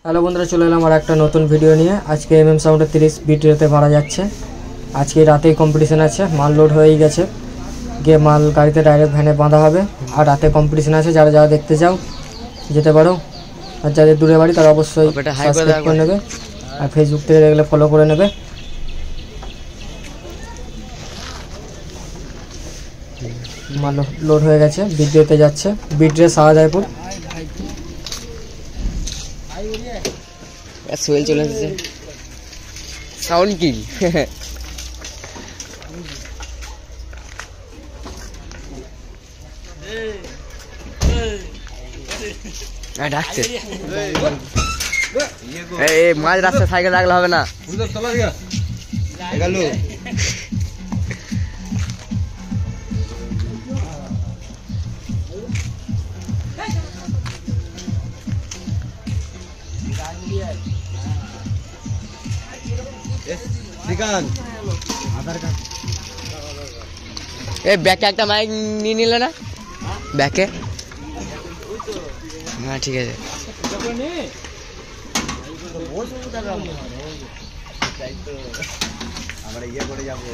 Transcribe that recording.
Hello বন্ধুরা, চলে এলাম আর একটা নতুন ভিডিও নিয়ে। আজকে এমএম সাউন্ডের 30 বিট রেতে মারা যাচ্ছে। আজকে রাতেই কম্পিটিশন আছে, মাল লোড হয়েই গেছে, গিয়ে মাল গাড়িতে ডাইরেক্ট ভ্যানে বাঁধা হবে। আর রাতে কম্পিটিশন আছে, যারা যারা দেখতে যাও যেতে পারো। আর যাদের দূরে বাড়ি তারা অবশ্যই সাবস্ক্রাইব করে নেবে আর ফেসবুক থেকে দেখলে ফলো করে নেবে। মাল লোড হয়ে গেছে, বিট রেতে যাচ্ছে। বিট রে শাহজাদপুর সোহেল চলে এসেছে, সাউন্ড কিল ডাকছে। মাঝ রাস্তায় সাইকেল রাখলে হবে না। ব্যাকে একটা মাইক নিয়ে নিলে না? ব্যাকে হ্যাঁ ঠিক আছে। আমরা ইয়ে করে যাবো।